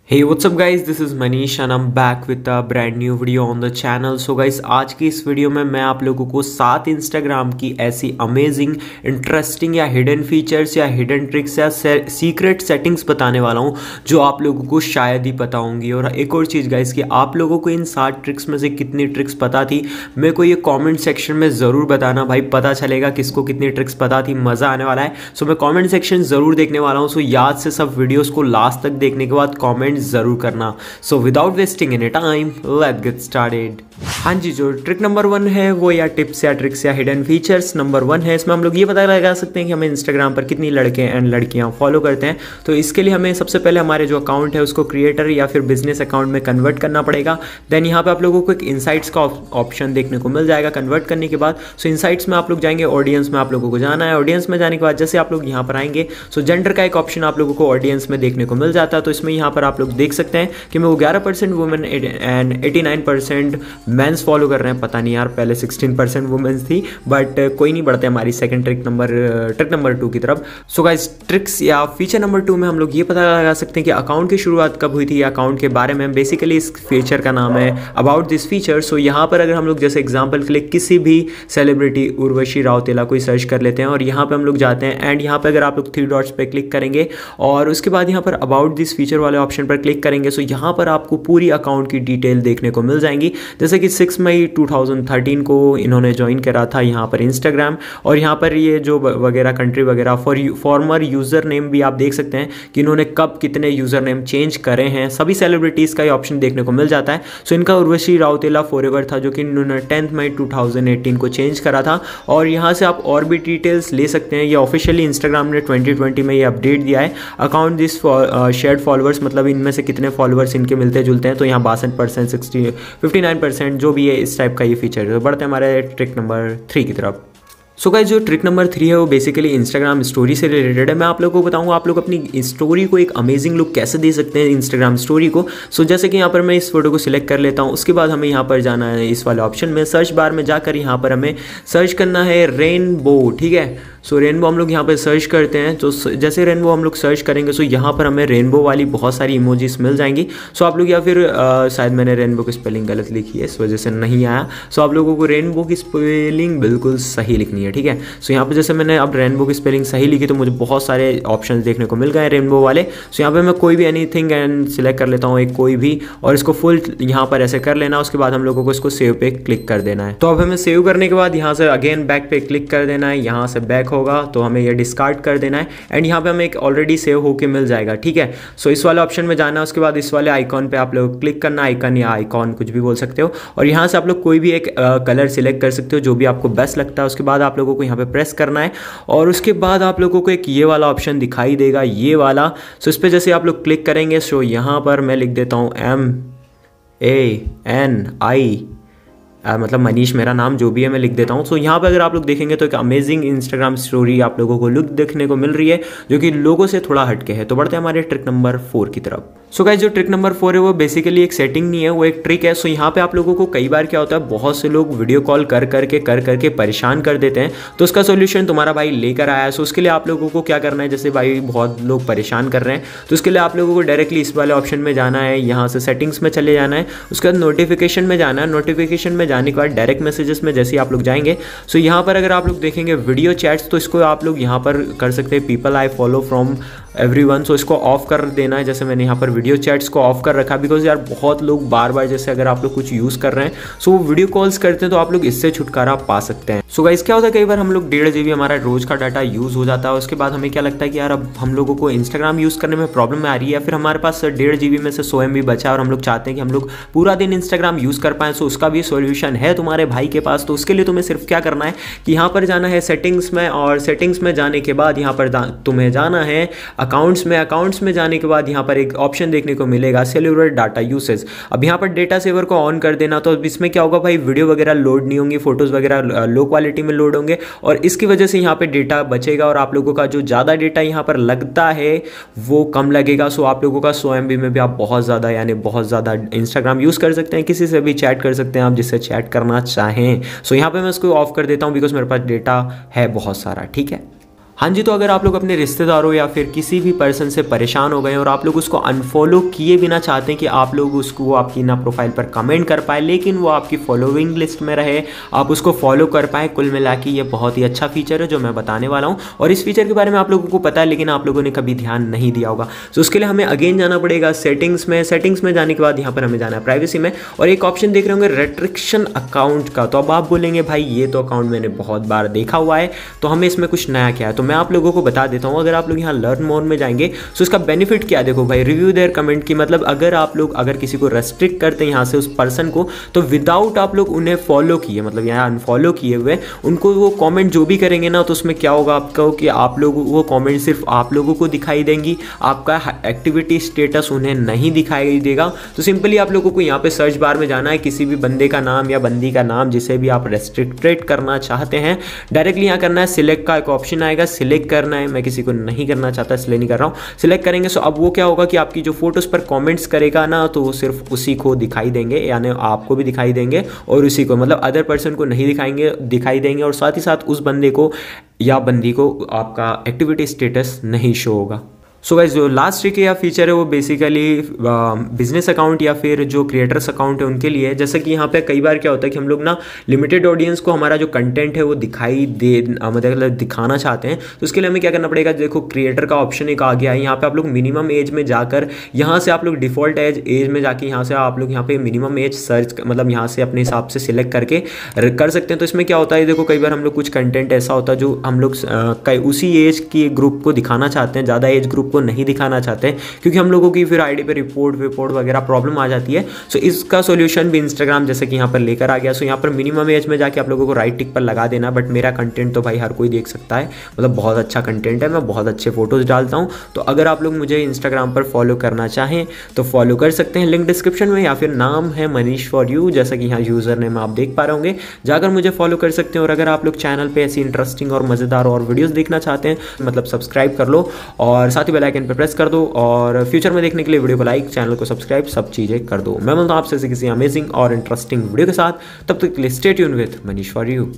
Hey, what's up guys? This is Manish and I'm back with a brand new video on the channel. So guys, आज की इस video में मैं आप लोगों को 7 इंस्टाग्राम की ऐसी अमेजिंग, इंटरेस्टिंग या हिडन फीचर्स या हिडन ट्रिक्स या सीक्रेट सेटिंग्स बताने वाला हूँ जो आप लोगों को शायद ही पता होंगी। और एक और चीज़ गाइस कि आप लोगों को इन 7 ट्रिक्स में से कितनी ट्रिक्स पता थी मेरे को ये कॉमेंट सेक्शन में ज़रूर बताना भाई, पता चलेगा किसको कितनी ट्रिक्स पता थी, मज़ा आने वाला है। सो मैं कॉमेंट सेक्शन ज़रूर देखने वाला हूँ। सो याद से सब वीडियोज़ को लास्ट तक देखने के बाद कॉमेंट जरूर करना। So without wasting any time let's get started. हाँ जी, जो ट्रिक नंबर 1 है वो या टिप्स या ट्रिक्स या हिडन फीचर्स नंबर 1 है। इसमें हम लोग ये पता लगा सकते हैं कि हमें इंस्टाग्राम पर कितनी लड़के एंड लड़कियां फॉलो करते हैं। तो इसके लिए हमें सबसे पहले हमारे जो अकाउंट है उसको क्रिएटर या फिर बिजनेस अकाउंट में कन्वर्ट करना पड़ेगा। देन यहाँ पे आप लोगों को एक इनसाइट्स का ऑप्शन देखने को मिल जाएगा कन्वर्ट करने के बाद। सो इनसाइट्स में आप लोग जाएंगे, ऑडियंस में आप लोगों को जाना है। ऑडियंस में जाने के बाद जैसे आप लोग यहाँ पर आएंगे सो जेंडर का एक ऑप्शन आप लोगों को ऑडियंस में देखने को मिल जाता है। तो इसमें यहाँ पर आप लोग देख सकते हैं कि मैं 11% वुमेन एंड 89% मेंस फॉलो कर रहे हैं। पता नहीं यार, पहले 16% वुमेन्स थी, बट कोई नहीं, बढ़ते हमारी सेकंड ट्रिक नंबर 2 की तरफ। सो गाइस, ट्रिक्स या फीचर नंबर 2 में हम लोग ये पता लगा सकते हैं कि अकाउंट की शुरुआत कब हुई थी या अकाउंट के बारे में। बेसिकली इस फीचर का नाम है अबाउट दिस फीचर। सो यहाँ पर अगर हम लोग जैसे एग्जाम्पल के लिए किसी भी सेलिब्रिटी उर्वशी राउतेला कोई सर्च कर लेते हैं और यहाँ पर हम लोग जाते हैं एंड यहाँ पर अगर आप लोग 3 डॉट्स पे क्लिक करेंगे और उसके बाद यहाँ पर अबाउट दिस फीचर वाले ऑप्शन पर क्लिक करेंगे सो यहाँ पर आपको पूरी अकाउंट की डिटेल देखने को मिल जाएंगी। जैसे कि 6 मई 2013 को इन्होंने ज्वाइन करा था यहाँ पर इंस्टाग्राम, और यहाँ पर ये जो वगैरह कंट्री वगैरह फॉर्मर यूज़र नेम भी आप देख सकते हैं कि इन्होंने कब कितने यूज़र नेम चेंज करे हैं। सभी सेलिब्रिटीज़ का ये ऑप्शन देखने को मिल जाता है। सो इनका उर्वशी राउतेला फॉरएवर था जो कि इन्होंने 10 मई 2018 को चेंज करा था। और यहाँ से आप और भी डिटेल्स ले सकते हैं। ये ऑफिशियली इंस्टाग्राम ने 2020 में ये अपडेट दिया है। अकाउंट दिस शेयर्ड फॉलोअर्स, मतलब इनमें से कितने फॉलोअर्स इनके मिलते जुलते हैं। तो यहाँ 62%, 59% जो भी है इस टाइप का ये फीचर है। तो बढ़ते हैं हमारे ट्रिक नंबर 3 की तरफ। सो गाइस, जो ट्रिक नंबर 3 है वो बेसिकली इंस्टाग्राम स्टोरी से रिलेटेड है। मैं आप लोगों को बताऊंगा आप लोग अपनी स्टोरी को एक अमेजिंग लुक कैसे दे सकते हैं इंस्टाग्राम स्टोरी को। सो जैसे कि यहाँ पर मैं इस फोटो को सिलेक्ट कर लेता हूँ, उसके बाद हमें यहाँ पर जाना है इस वाले ऑप्शन में, सर्च बार में जाकर यहाँ पर हमें सर्च करना है रेनबो। ठीक है, सो रेनबो हम लोग यहाँ पर सर्च करते हैं। तो जैसे रेनबो हम लोग सर्च करेंगे सो यहाँ पर हमें रेनबो वाली बहुत सारी इमोजीज मिल जाएंगी। सो आप लोग या फिर शायद मैंने रेनबो की स्पेलिंग गलत लिखी है, इस वजह से नहीं आया। सो आप लोगों को रेनबो की स्पेलिंग बिल्कुल सही लिखनी है। ठीक है, सो यहाँ पर जैसे मैंने अब रेनबो की स्पेलिंग सही लिखी तो मुझे बहुत सारे ऑप्शन देखने को मिल गए रेनबो वाले। सो यहाँ पर मैं कोई भी एनीथिंग एंड सिलेक्ट कर लेता हूँ, एक कोई भी, और इसको फुल यहाँ पर ऐसे कर लेना। उसके बाद हम लोगों को इसको सेव पे क्लिक कर देना है। तो अब हमें सेव करने के बाद यहाँ से अगेन बैक पे क्लिक कर देना है। यहाँ से बैक होगा तो हमें डिस्कार्ड कर देना है एंड यहाँ पे हमें एक ऑलरेडी सेव होके मिल जाएगा। ठीक है, सो इस वाले ऑप्शन में जाना है। उसके बाद इस वाले आइकॉन पे आप लोग क्लिक करना, आइकन या आइकॉन कुछ भी बोल सकते हो, और यहाँ से आप लोग कोई भी एक कलर सिलेक्ट कर सकते हो जो भी आपको बेस्ट लगता है। उसके बाद आप लोगों को यहाँ पे प्रेस करना है और उसके बाद आप लोगों को एक ये वाला ऑप्शन दिखाई देगा, ये वाला। सो इस पर जैसे आप लोग क्लिक करेंगे सो यहाँ पर मैं लिख देता हूँ MANI, मतलब मनीष मेरा नाम जो भी है मैं लिख देता हूँ। सो यहाँ पे अगर आप लोग देखेंगे तो एक अमेजिंग इंस्टाग्राम स्टोरी आप लोगों को लुक देखने को मिल रही है जो कि लोगों से थोड़ा हटके है। तो बढ़ते हैं हमारे ट्रिक नंबर 4 की तरफ। सो गाइस, जो ट्रिक नंबर 4 है वो बेसिकली एक सेटिंग नहीं है, वो एक ट्रिक है। सो यहाँ पे आप लोगों को कई बार क्या होता है, बहुत से लोग वीडियो कॉल कर करके परेशान कर देते हैं। तो उसका सोल्यूशन तुम्हारा भाई लेकर आया है। सो उसके लिए आप लोगों को क्या करना है, जैसे भाई बहुत लोग परेशान कर रहे हैं तो उसके लिए आप लोगों को डायरेक्टली इस वाले ऑप्शन में जाना है, यहाँ से सेटिंग्स में चले जाना है। उसके बाद नोटिफिकेशन में जाना है। नोटिफिकेशन में जाने के बाद डायरेक्ट मैसेजेस में जैसे आप लोग जाएंगे सो यहाँ पर अगर आप लोग देखेंगे वीडियो चैट्स, तो इसको आप लोग यहाँ पर कर सकते हैं people I follow from everyone. So इसको ऑफ कर देना है। जैसे मैंने यहाँ पर वीडियो चैट्स को ऑफ कर रखा बिकॉज यार बहुत लोग बार बार, जैसे अगर आप लोग कुछ यूज़ कर रहे हैं सो वो वीडियो कॉल्स करते हैं तो आप लोग इससे छुटकारा पा सकते हैं। सो गाइस, क्या होता है कई बार हम लोग 1.5 GB हमारा रोज का डाटा यूज़ हो जाता है। उसके बाद हमें क्या लगता है कि यार अब हम लोगों को इंस्टाग्राम यूज़ करने में प्रॉब्लम आ रही है, या फिर हमारे पास 1.5 GB में से 100 MB बचा है और हम लोग चाहते हैं कि हम लोग पूरा दिन इंस्टाग्राम यूज़ कर पाएँ। सो उसका भी सोल्यूशन है तुम्हारे भाई के पास। तो उसके लिए तुम्हें सिर्फ क्या करना है कि यहाँ पर जाना है सेटिंग्स में, और सेटिंग्स में जाने के बाद यहाँ पर तुम्हें जाना है अकाउंट्स में। अकाउंट्स में जाने के बाद यहाँ पर एक ऑप्शन देखने को मिलेगा सेल्युलर डाटा यूसेज। अब यहाँ पर डेटा सेवर को ऑन कर देना। तो इसमें क्या होगा भाई, वीडियो वगैरह लोड नहीं होंगी, फोटोज़ वगैरह लो क्वालिटी में लोड होंगे और इसकी वजह से यहाँ पे डेटा बचेगा और आप लोगों का जो ज़्यादा डेटा यहाँ पर लगता है वो कम लगेगा। सो आप लोगों का 100 MB में भी आप बहुत ज़्यादा यानी बहुत ज़्यादा इंस्टाग्राम यूज़ कर सकते हैं। किसी से भी चैट कर सकते हैं आप जिससे चैट करना चाहें। सो यहाँ पर मैं इसको ऑफ कर देता हूँ बिकॉज मेरे पास डेटा है बहुत सारा। ठीक है, हाँ जी, तो अगर आप लोग अपने रिश्तेदारों या फिर किसी भी पर्सन से परेशान हो गए और आप लोग उसको अनफॉलो किए बिना चाहते हैं कि आप लोग उसको वो आपकी ना प्रोफाइल पर कमेंट कर पाए लेकिन वो आपकी फॉलोइंग लिस्ट में रहे, आप उसको फॉलो कर पाए, कुल मिला के ये बहुत ही अच्छा फीचर है जो मैं बताने वाला हूँ। और इस फीचर के बारे में आप लोगों को पता है लेकिन आप लोगों ने कभी ध्यान नहीं दिया होगा। तो उसके लिए हमें अगेन जाना पड़ेगा सेटिंग्स में जाने के बाद यहाँ पर हमें जाना है प्राइवेसी में, और एक ऑप्शन देख रहे होंगे रेस्ट्रिक्शन अकाउंट का। तो अब आप बोलेंगे भाई ये तो अकाउंट मैंने बहुत बार देखा हुआ है, तो हमें इसमें कुछ नया क्या है। तो मैं आप लोगों को बता देता हूँ। अगर आप लोग यहाँ लर्न मोर में जाएंगे तो उसका बेनिफिट क्या है, देखो भाई, रिव्यू देयर कमेंट की मतलब अगर आप लोग अगर किसी को रेस्ट्रिक्ट करते हैं यहाँ से उस पर्सन को, तो विदाउट आप लोग उन्हें फॉलो किए, मतलब यहाँ अनफॉलो किए हुए उनको वो कमेंट जो भी करेंगे ना, तो उसमें क्या होगा आपका कि आप लोग वो कमेंट सिर्फ आप लोगों को दिखाई देंगी, आपका एक्टिविटी स्टेटस उन्हें नहीं दिखाई देगा। तो सिंपली आप लोगों को यहाँ पे सर्च बार में जाना है, किसी भी बंदे का नाम या बंदी का नाम जिसे भी आप रेस्ट्रिक्टेड करना चाहते हैं, डायरेक्टली यहाँ करना है। सिलेक्ट का एक ऑप्शन आएगा, सिलेक्ट करना है। मैं किसी को नहीं करना चाहता इसलिए नहीं कर रहा हूँ। सिलेक्ट करेंगे सो अब वो क्या होगा कि आपकी जो फोटोज पर कमेंट्स करेगा ना, तो वो सिर्फ उसी को दिखाई देंगे, यानी आपको भी दिखाई देंगे और उसी को, मतलब अदर पर्सन को नहीं दिखाई देंगे और साथ ही साथ उस बंदे को या बंदी को आपका एक्टिविटी स्टेटस नहीं शो होगा। सो गाइस, जो लास्ट ट्रिक या फीचर है वो बेसिकली बिजनेस अकाउंट या फिर जो क्रिएटर्स अकाउंट है उनके लिए। जैसे कि यहाँ पे कई बार क्या होता है कि हम लोग ना लिमिटेड ऑडियंस को हमारा जो कंटेंट है वो दिखाई दे, मतलब दिखाना चाहते हैं। तो उसके लिए हमें क्या करना पड़ेगा, देखो क्रिएटर का ऑप्शन एक आ गया है। यहाँ पे आप लोग मिनिमम एज में जाकर यहाँ से आप लोग डिफॉल्ट एज में जाके यहाँ से आप लोग यहाँ पे मिनिमम एज सर्च, मतलब यहाँ से अपने हिसाब से सिलेक्ट करके कर सकते हैं। तो इसमें क्या होता है, देखो कई बार हम लोग कुछ कंटेंट ऐसा होता है जो हम लोग उसी एज की ग्रुप को दिखाना चाहते हैं, ज़्यादा एज ग्रुप को नहीं दिखाना चाहते हैं क्योंकि हम लोगों की फिर आईडी पे रिपोर्ट वगैरह प्रॉब्लम आ जाती है। सो इसका सॉल्यूशन भी इंस्टाग्राम जैसे कि यहाँ पर लेकर आ गया। सो यहाँ पर मिनिमम एज में जाके आप लोगों को राइट टिक पर लगा देना। बट मेरा कंटेंट तो भाई हर कोई देख सकता है, मतलब बहुत अच्छा कंटेंट है, मैं बहुत अच्छे फोटोज डालता हूँ। तो अगर आप लोग मुझे इंस्टाग्राम पर फॉलो करना चाहें तो फॉलो कर सकते हैं, लिंक डिस्क्रिप्शन में, या फिर नाम है मनीष फॉर यू, जैसा कि यहाँ यूजर नेम आप देख पा रहे होंगे, जाकर मुझे फॉलो कर सकते हैं। और अगर आप लोग चैनल पे ऐसी इंटरेस्टिंग और मजेदार और वीडियोस देखना चाहते हैं, मतलब सब्सक्राइब कर लो और साथ ही बेल आइकन पे प्रेस कर दो, और फ्यूचर में देखने के लिए वीडियो को लाइक, चैनल को सब्सक्राइब, सब चीजें कर दो। मैं मिलता हूं आपसे किसी अमेजिंग और इंटरेस्टिंग वीडियो के साथ, तब तक के लिए stay tuned with Manish for you.